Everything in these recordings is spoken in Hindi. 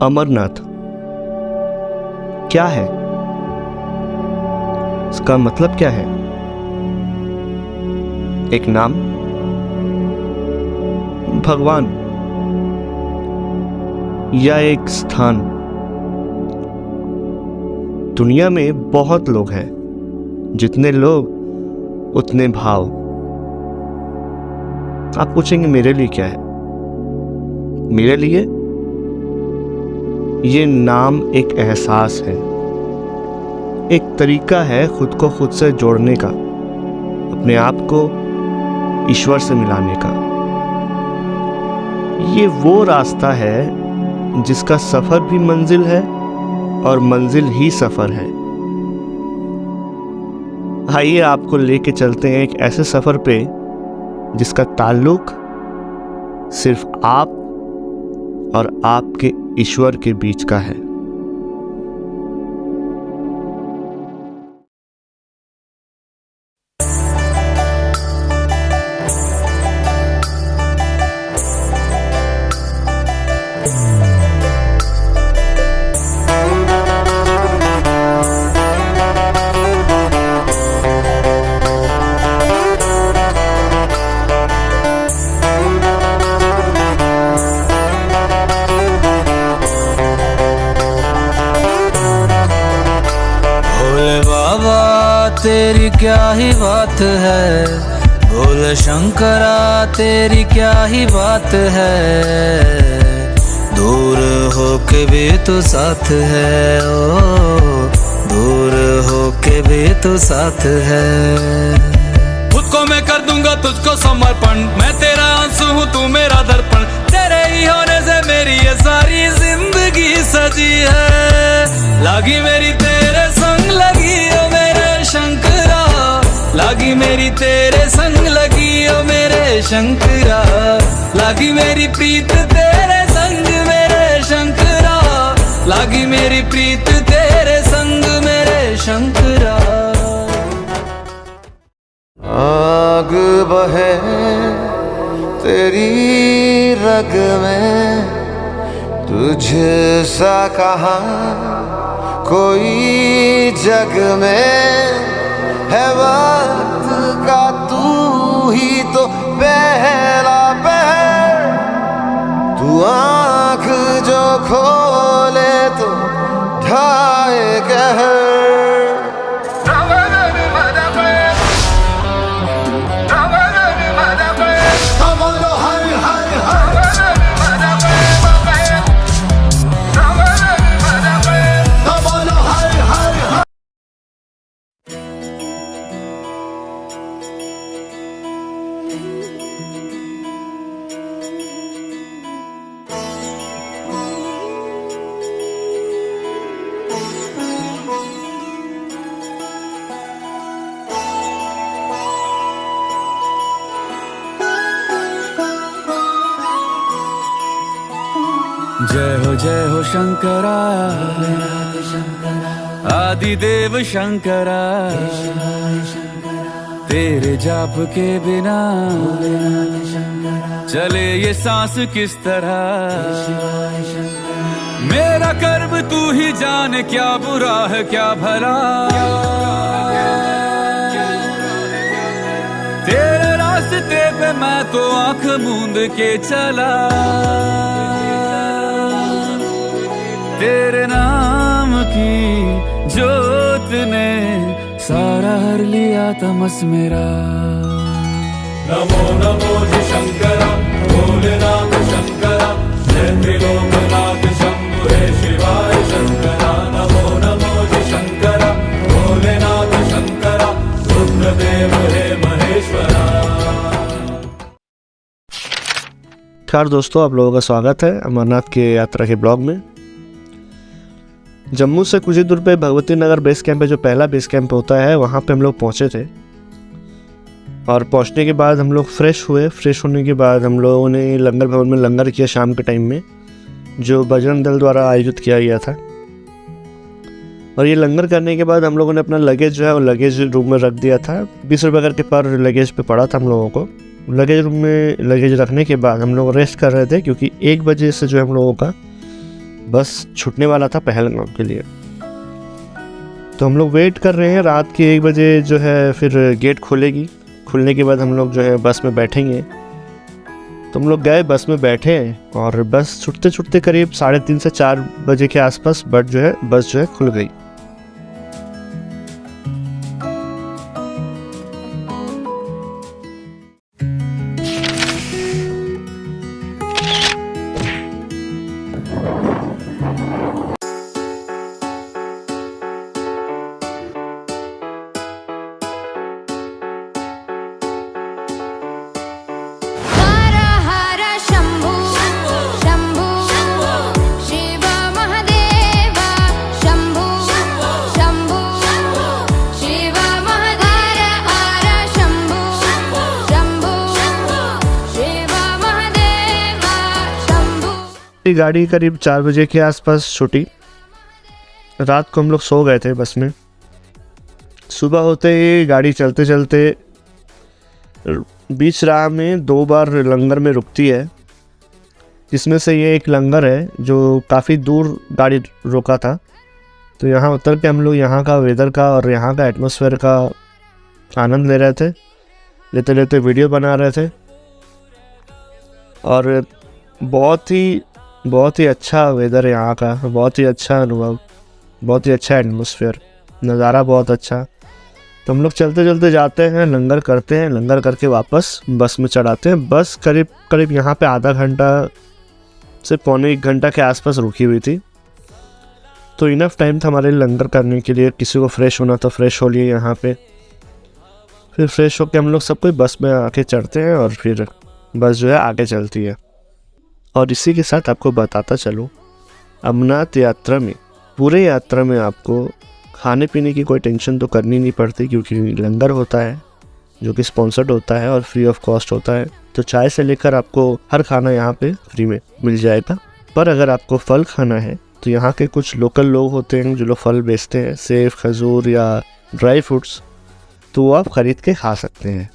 अमरनाथ क्या है? इसका मतलब क्या है? एक नाम, भगवान, या एक स्थान? दुनिया में बहुत लोग हैं, जितने लोग उतने भाव। आप पूछेंगे मेरे लिए क्या है? मेरे लिए ये नाम एक एहसास है, एक तरीका है खुद को खुद से जोड़ने का, अपने आप को ईश्वर से मिलाने का। ये वो रास्ता है जिसका सफर भी मंजिल है और मंजिल ही सफर है। आइए आपको लेके चलते हैं एक ऐसे सफर पे जिसका ताल्लुक सिर्फ आप और आपके ईश्वर के बीच का है। तेरी क्या ही बात है, भोले शंकरा तेरी क्या ही बात है। दूर होके भी तू साथ है, ओ दूर होके भी तू साथ है। खुद को मैं कर दूंगा तुझको समर्पण, मैं तेरा आंसू हूँ तू मेरा दर्पण। तेरे ही होने से मेरी ये सारी जिंदगी सजी है। लागी मेरी तेरे संग लगी ओ मेरे शंकरा, लागी मेरी तेरे संग लगी ओ मेरे शंकरा। लागी मेरी प्रीत तेरे संग मेरे शंकरा, लागी मेरी प्रीत तेरे संग मेरे शंकरा। आग बहे तेरी रग में, तुझसा कहाँ कोई जग में है। वक्त का तू ही तो पहला पहर, तू आँख जो खोले तो ढाए कहर। जय हो शंकरा, आदिदेव शंकरा। तेरे जाप के बिना चले ये सांस किस तरह। मेरा कर्म तू ही जान, क्या बुरा है क्या भला। तेरे रास्ते पे मैं तो आंख मूंद के चला। तेरे नाम की जोत ने सारा हर लिया तमस मेरा। नमो नमो जी शंकरा, भोलेनाथ शंकरा, जय त्रिलोकनाथ शंभु हे शिवाय शंकरा। नमो नमो जी शंकरा, भोलेनाथ शंकरा, रुद्रदेव हे महेश्वरा। नमस्कार दोस्तों, आप लोगों का स्वागत है अमरनाथ के यात्रा के ब्लॉग में। जम्मू से कुछ ही दूर पे भगवती नगर बेस कैंप है, जो पहला बेस कैंप होता है, वहाँ पे हम लोग पहुँचे थे। और पहुँचने के बाद हम लोग फ्रेश हुए। फ्रेश होने के बाद हम लोगों ने लंगर भवन में लंगर किया शाम के टाइम में, जो बजरंग दल द्वारा आयोजित किया गया था। और ये लंगर करने के बाद हम लोगों ने अपना लगेज जो है वो लगेज रूम में रख दिया था। 20 रुपये करके पर लगेज पे पड़ा था हम लोगों को। लगेज रूम में लगेज रखने के बाद हम लोग रेस्ट कर रहे थे, क्योंकि 1 बजे से जो हम लोगों का बस छूटने वाला था पहलगाम के लिए। तो हम लोग वेट कर रहे हैं, रात के 1 बजे जो है फिर गेट खुलेगी। खुलने के बाद हम लोग जो है बस में बैठेंगे। तो हम लोग गए, बस में बैठे और बस छूटते छूटते करीब 3:30 से 4 बजे के आसपास बस जो है खुल गई। हर हर शंभु शंभु शिव महादेव शंभु शंभु शिव महादेव हर शंभु शंभु शिव महादेव शंभु। ये गाड़ी करीब 4 बजे के आसपास छूटी। रात को हम लोग सो गए थे बस में। सुबह होते ही गाड़ी चलते चलते बीच राह में 2 बार लंगर में रुकती है, जिसमें से ये एक लंगर है जो काफ़ी दूर गाड़ी रोका था। तो यहाँ उतर के हम लोग यहाँ का वेदर का और यहाँ का एटमॉस्फेयर का आनंद ले रहे थे, लेते लेते वीडियो बना रहे थे। और बहुत ही अच्छा वेदर है यहाँ का, बहुत ही अच्छा अनुभव, बहुत ही अच्छा एटमॉस्फेयर, नज़ारा बहुत अच्छा। तो हम लोग चलते चलते जाते हैं, लंगर करते हैं, लंगर करके वापस बस में चढ़ाते हैं। बस करीब यहाँ पे आधा घंटा से पौने 1 घंटा के आसपास रुकी हुई थी। तो इनफ टाइम था हमारे लंगर करने के लिए। किसी को फ्रेश होना तो फ्रेश हो लिए यहाँ पे। फिर फ्रेश होके हम लोग सब कोई बस में आके चढ़ते हैं और फिर बस जो है आगे चलती है। और इसी के साथ आपको बताता चलूँ, अमरनाथ यात्रा में, पूरे यात्रा में आपको खाने पीने की कोई टेंशन तो करनी नहीं पड़ती, क्योंकि लंगर होता है जो कि स्पॉन्सर्ड होता है और फ्री ऑफ कॉस्ट होता है। तो चाय से लेकर आपको हर खाना यहाँ पे फ्री में मिल जाएगा। पर अगर आपको फल खाना है तो यहाँ के कुछ लोकल लोग होते हैं जो लोग फल बेचते हैं, सेब, खजूर या ड्राई फ्रूट्स, तो वो आप ख़रीद के खा सकते हैं।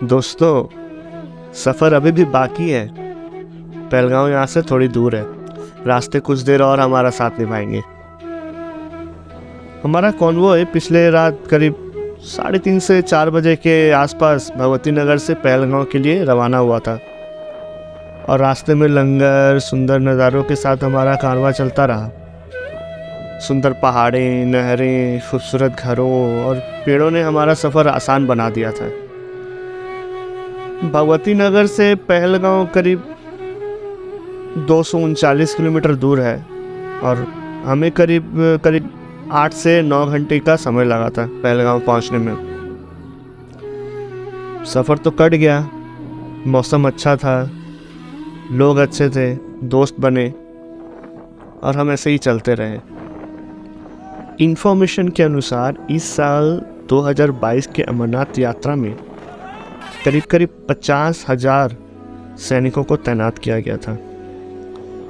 दोस्तों, सफ़र अभी भी बाकी है। पहलगाम यहाँ से थोड़ी दूर है। रास्ते कुछ देर और हमारा साथ निभाएंगे। हमारा कॉन्वॉय पिछले रात करीब 3:30 से 4 बजे के आसपास भगवती नगर से पहलगाम के लिए रवाना हुआ था। और रास्ते में लंगर, सुंदर नज़ारों के साथ हमारा कारवां चलता रहा। सुंदर पहाड़ें, नहरें, खूबसूरत घरों और पेड़ों ने हमारा सफ़र आसान बना दिया था। भगवती नगर से पहलगाम करीब 239 किलोमीटर दूर है और हमें करीब 8 से 9 घंटे का समय लगा था पहलगाम पहुंचने में। सफ़र तो कट गया, मौसम अच्छा था, लोग अच्छे थे, दोस्त बने और हम ऐसे ही चलते रहे। इन्फॉर्मेशन के अनुसार इस साल 2022 के अमरनाथ यात्रा में करीब 50,000 सैनिकों को तैनात किया गया था।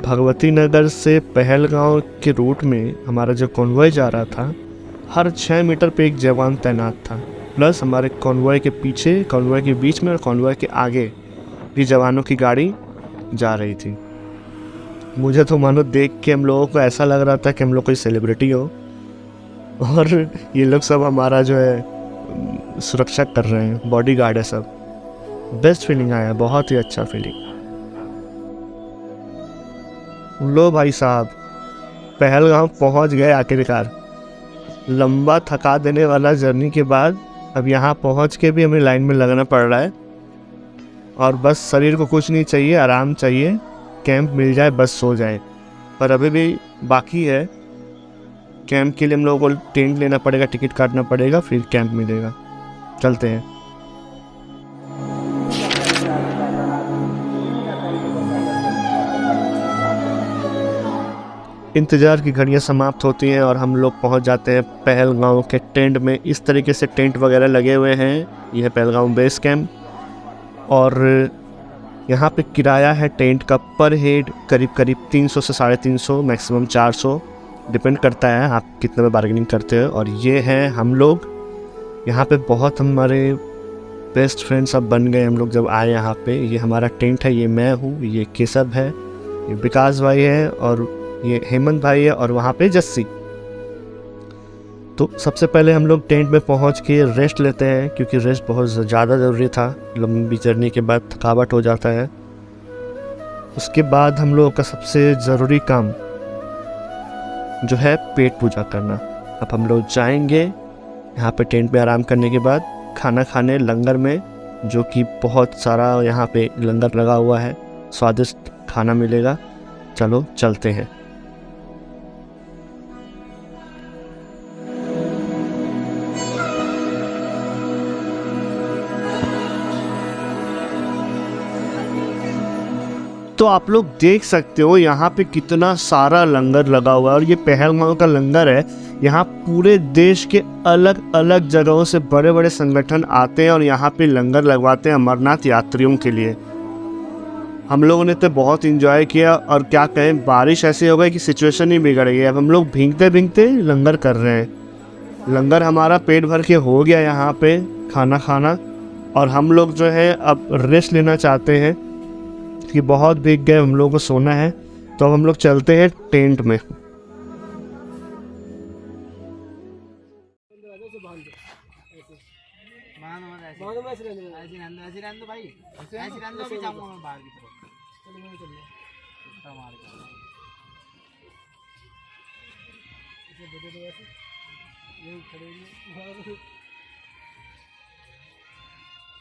भगवती नगर से पहलगाम के रूट में हमारा जो कॉन्वॉय जा रहा था, हर 6 मीटर पे एक जवान तैनात था। प्लस हमारे कॉन्वॉय के पीछे, कॉन्वॉय के बीच में और कॉन्वॉय के आगे भी जवानों की गाड़ी जा रही थी। मुझे तो मानो देख के हम लोगों को ऐसा लग रहा था कि हम लोग कोई सेलिब्रिटी हो और ये लोग सब हमारा जो है सुरक्षा कर रहे हैं, बॉडी गार्ड है सब। बेस्ट फीलिंग आया, बहुत ही अच्छा फीलिंग। लो भाई साहब, पहलगाम पहुंच गए आखिरकार। लंबा थका देने वाला जर्नी के बाद अब यहाँ पहुँच के भी हमें लाइन में लगना पड़ रहा है। और बस शरीर को कुछ नहीं चाहिए, आराम चाहिए, कैंप मिल जाए बस सो जाए। पर अभी भी बाकी है। कैंप के लिए हम लोगों को टेंट लेना पड़ेगा, टिकट काटना पड़ेगा, फिर कैंप मिलेगा। चलते हैं। इंतज़ार की घड़ियां समाप्त होती हैं और हम लोग पहुंच जाते हैं पहलगांव के टेंट में। इस तरीके से टेंट वगैरह लगे हुए हैं। यह है पहलगांव बेस कैंप और यहाँ पे किराया है टेंट का पर हेड करीब 300 से 350, मैक्सिमम 400, डिपेंड करता है आप कितने में बार्गेनिंग करते हो। और ये है हम लोग यहाँ पे, बहुत हमारे बेस्ट फ्रेंड्स अब बन गए हम लोग जब आए यहाँ पे। ये हमारा टेंट है, ये मैं हूँ, ये केशव है, ये विकास भाई है और ये हेमंत भाई है और वहाँ पे जस्सी। तो सबसे पहले हम लोग टेंट में पहुँच के रेस्ट लेते हैं क्योंकि रेस्ट बहुत ज़्यादा ज़रूरी था। लंबी जर्नी के बाद थकावट हो जाता है। उसके बाद हम लोगों का सबसे ज़रूरी काम जो है पेट पूजा करना। अब हम लोग जाएंगे यहाँ पे टेंट में आराम करने के बाद खाना खाने लंगर में, जो कि बहुत सारा यहाँ पे लंगर लगा हुआ है, स्वादिष्ट खाना मिलेगा। चलो चलते हैं। तो आप लोग देख सकते हो यहाँ पे कितना सारा लंगर लगा हुआ है और ये पहलगांव का लंगर है। यहाँ पूरे देश के अलग अलग जगहों से बड़े बड़े संगठन आते हैं और यहाँ पे लंगर लगवाते हैं अमरनाथ यात्रियों के लिए। हम लोगों ने तो बहुत इंजॉय किया और क्या कहें, बारिश ऐसी हो गई कि सिचुएशन ही बिगड़ गई। अब हम लोग भीगते भीगते लंगर कर रहे हैं। लंगर हमारा पेट भर के हो गया यहाँ पे खाना और हम लोग जो है अब रेस्ट लेना चाहते हैं कि बहुत भीग गए, हम लोगों को सोना है। तो अब हम लोग चलते हैं टेंट में।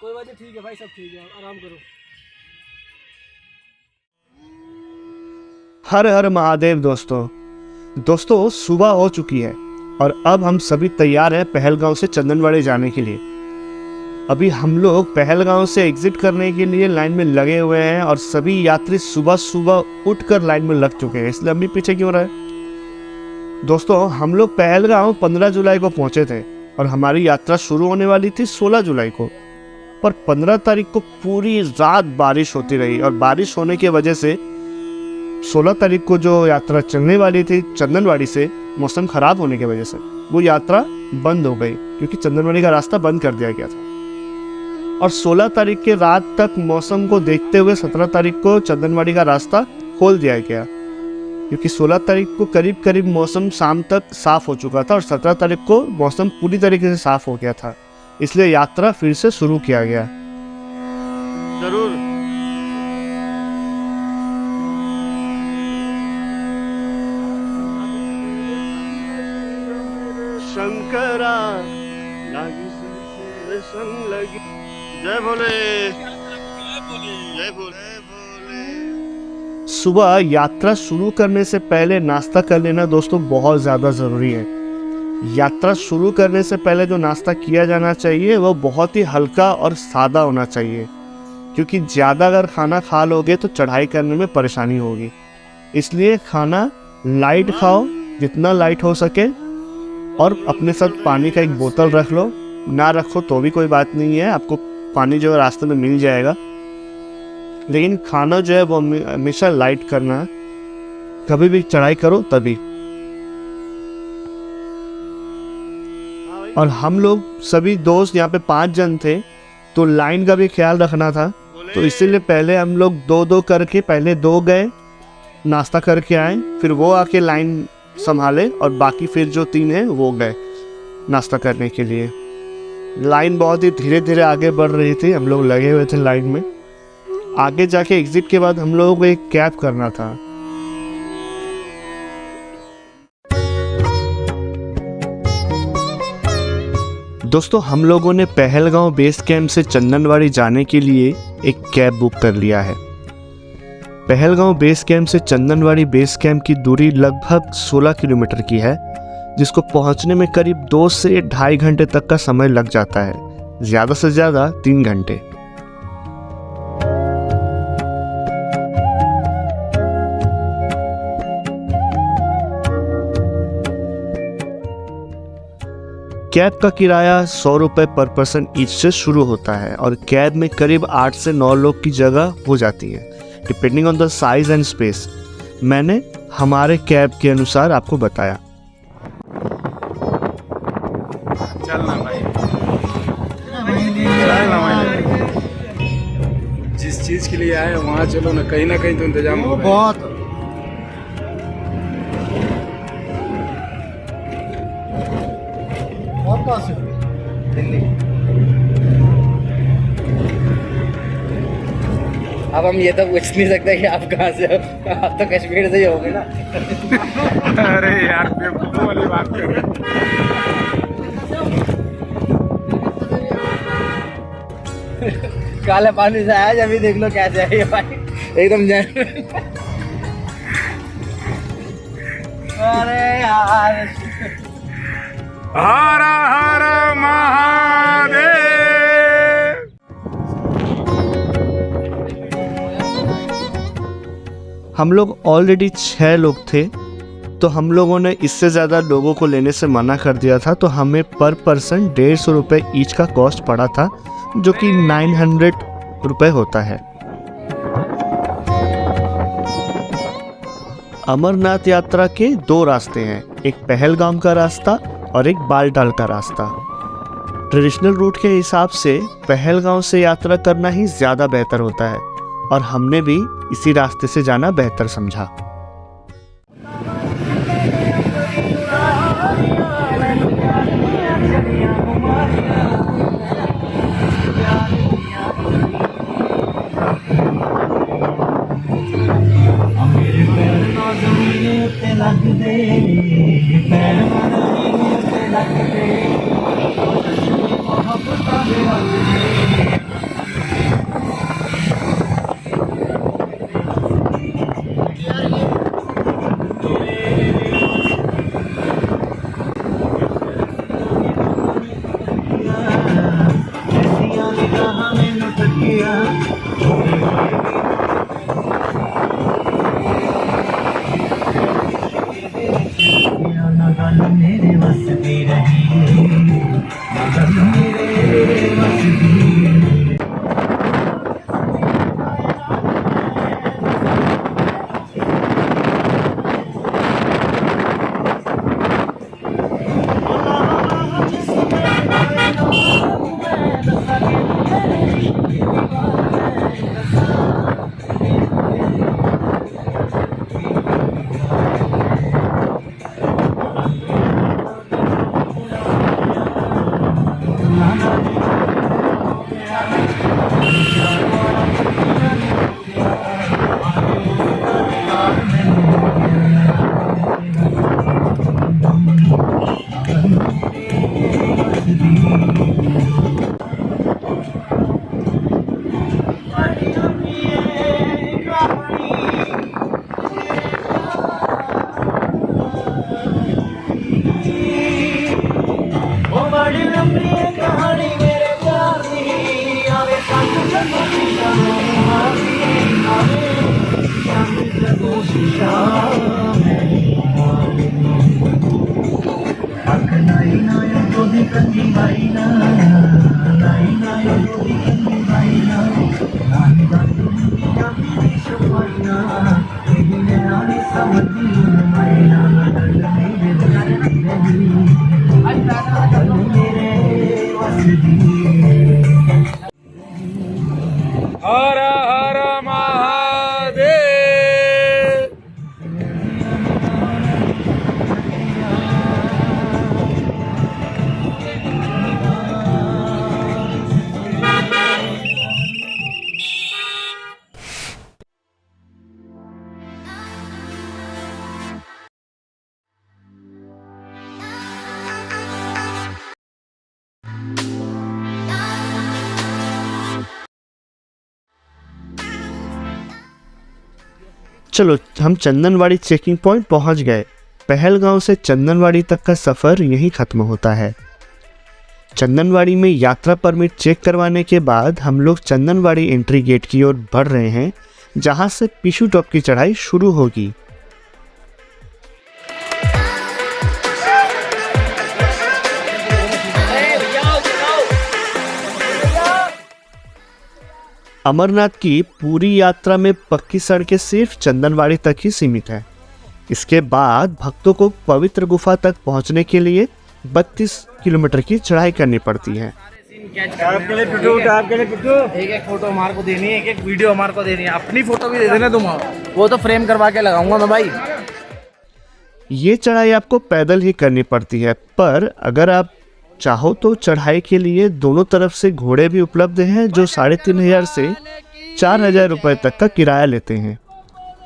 कोई बात नहीं, ठीक है भाई, सब ठीक है, आराम करो। हर हर महादेव दोस्तों सुबह हो चुकी है और अब हम सभी तैयार हैं पहलगांव से चंदनवाड़ी जाने के लिए। अभी हम लोग पहलगांव से एग्जिट करने के लिए लाइन में लगे हुए हैं और सभी यात्री सुबह सुबह उठकर लाइन में लग चुके हैं, इसलिए अभी पीछे क्यों रहे। दोस्तों हम लोग पहलगांव 15 जुलाई को पहुंचे थे और हमारी यात्रा शुरू होने वाली थी 16 जुलाई को, पर 15 तारीख को पूरी रात बारिश होती रही और बारिश होने की वजह से 16 तारीख को जो यात्रा चलने वाली थी चंदनवाड़ी से, मौसम ख़राब होने की वजह से वो यात्रा बंद हो गई क्योंकि चंदनवाड़ी का रास्ता बंद कर दिया गया था। और 16 तारीख के रात तक मौसम को देखते हुए 17 तारीख को चंदनवाड़ी का रास्ता खोल दिया गया क्योंकि 16 तारीख को करीब मौसम शाम तक साफ़ हो चुका था और 17 तारीख को मौसम पूरी तरीके से साफ़ हो गया था, इसलिए यात्रा फिर से शुरू किया गया। जरूर शंकरा लागी से संग लगी। जय भोले जय भोले। सुबह यात्रा शुरू करने से पहले नाश्ता कर लेना दोस्तों बहुत ज़्यादा ज़रूरी है। यात्रा शुरू करने से पहले जो नाश्ता किया जाना चाहिए वो बहुत ही हल्का और सादा होना चाहिए क्योंकि ज़्यादा अगर खाना खा लोगे तो चढ़ाई करने में परेशानी होगी। इसलिए खाना लाइट खाओ, जितना लाइट हो सके, और अपने साथ पानी का एक बोतल रख लो। ना रखो तो भी कोई बात नहीं है, आपको पानी जो है रास्ते में मिल जाएगा, लेकिन खाना जो है वो हमेशा लाइट करना है। कभी भी चढ़ाई करो तभी। और हम लोग सभी दोस्त यहाँ पे 5 जन थे तो लाइन का भी ख्याल रखना था, तो इसीलिए पहले हम लोग 2-2 करके, पहले 2 गए नाश्ता करके आए, फिर वो आके लाइन संभाले और बाकी फिर जो 3 हैं वो गए नाश्ता करने के लिए। लाइन बहुत ही धीरे धीरे आगे बढ़ रही थी, हम लोग लगे हुए थे लाइन में। आगे जाके एग्जिट के बाद हम लोगों को एक कैब करना था। दोस्तों हम लोगों ने पहलगांव बेस कैंप से चंदनवाड़ी जाने के लिए एक कैब बुक कर लिया है। पहलगांव बेस कैंप से चंदनवाड़ी बेस कैंप की दूरी लगभग 16 किलोमीटर की है, जिसको पहुंचने में करीब 2 से 2.5 घंटे तक का समय लग जाता है, ज़्यादा से ज़्यादा 3 घंटे। कैब का किराया 100 रुपये पर पर्सन ईच से शुरू होता है और कैब में करीब 8 से 9 लोग की जगह हो जाती है, depending on the size and space. मैंने हमारे कैब के अनुसार आपको बताया। चलना भाई, चलना भाई, जिस चीज के लिए आए वहाँ चलो ना कहीं तो इंतजाम हो बहुत। अब हम ये तो पूछ नहीं सकते कि आप कहाँ से हो, आप तो कश्मीर से ही होगे ना। अरे यार बेवकूफों वाली बात कर रहे हैं। काले पानी से आया, अभी देख लो कैसे है ये भाई, एकदम जैन। अरे यार, हर हर महादेव। हम लोग ऑलरेडी 6 लोग थे, तो हम लोगों ने इससे ज़्यादा लोगों को लेने से मना कर दिया था, तो हमें पर पर्सन 150 रुपये ईच का कॉस्ट पड़ा था, जो कि 900 रुपये होता है। अमरनाथ यात्रा के 2 रास्ते हैं, एक पहलगाम का रास्ता और एक बालटाल का रास्ता। ट्रेडिशनल रूट के हिसाब से पहलगाम से यात्रा करना ही ज़्यादा बेहतर होता है और हमने भी इसी रास्ते से जाना बेहतर समझा। हर हर महादेव। चलो, हम चंदनवाड़ी चेकिंग पॉइंट पहुंच गए। पहलगांव से चंदनवाड़ी तक का सफ़र यहीं ख़त्म होता है। चंदनवाड़ी में यात्रा परमिट चेक करवाने के बाद हम लोग चंदनवाड़ी एंट्री गेट की ओर बढ़ रहे हैं, जहां से पिशु टॉप की चढ़ाई शुरू होगी। अमरनाथ की पूरी यात्रा में पक्की सड़कें सिर्फ चंदनवाड़ी तक ही सीमित है। इसके बाद भक्तों को पवित्र गुफा तक पहुंचने के लिए 32 किलोमीटर की चढ़ाई करनी पड़ती है। आपके लिए पिट्टू, आपके लिए पिट्टू। एक फोटो हमारे को देनी है, एक वीडियो हमारे को देनी है, अपनी फोटो भी दे देना तुम, वो तो फ्रेम करवा के लगाऊंगा मैं भाई। ये चढ़ाई आपको पैदल ही करनी पड़ती है, पर अगर आप चाहो तो चढ़ाई के लिए दोनों तरफ से घोड़े भी उपलब्ध हैं जो 3500 से 4000 रुपये तक का किराया लेते हैं।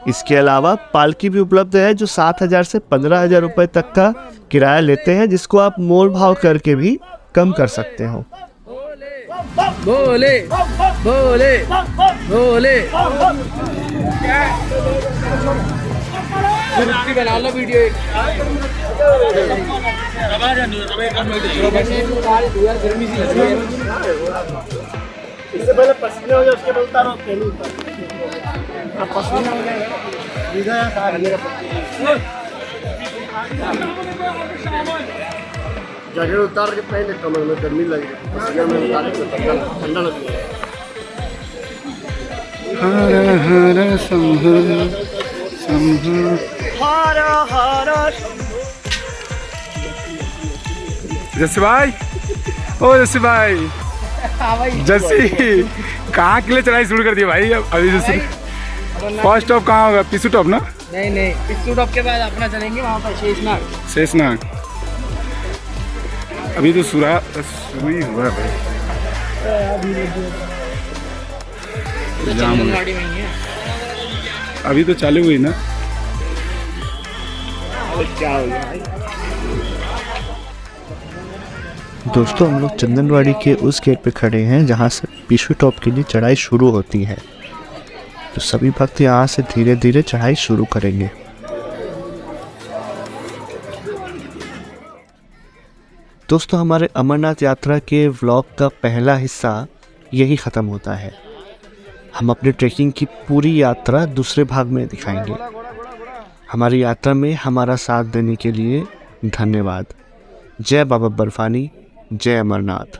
इसके अलावा पालकी भी उपलब्ध है जो 7000 से 15000 रुपये तक का किराया लेते हैं, जिसको आप मोल भाव करके भी कम कर सकते हो। बोले बोले बोले बना लो वीडियो एक। इससे पहले पसीने हो जाए उसके बाद उतारो, पहले उतारो। पसीना हो जैकेट उतार के पहले कमर में गर्मी लगी, पसीना में उतारे तो ठंडा लगेगा। हर हर शंभु शंभु। जस्सी भाई, ओ जस्सी भाई, जस्सी कहाँ के लिए चढ़ाई शुरू कर दी भाई? अभी जैसे फर्स्ट स्टॉप कहाँ होगा? पिसू टॉप ना? नहीं, पिसू टॉप के बाद अपना चलेंगे वहाँ पर शेषनाग। अभी तो शुरू ही हुआ है भाई, जाम हो गया। अभी तो चालू हुई ना, क्या हो गया? दोस्तों, हम लोग चंदनवाड़ी के उस गेट पे खड़े हैं जहाँ से पिशू टॉप के लिए चढ़ाई शुरू होती है। तो सभी भक्त यहाँ से धीरे धीरे चढ़ाई शुरू करेंगे। दोस्तों, हमारे अमरनाथ यात्रा के व्लॉग का पहला हिस्सा यही ख़त्म होता है। हम अपने ट्रैकिंग की पूरी यात्रा दूसरे भाग में दिखाएंगे। हमारी यात्रा में हमारा साथ देने के लिए धन्यवाद। जय बाबा बर्फानी, जय अमरनाथ।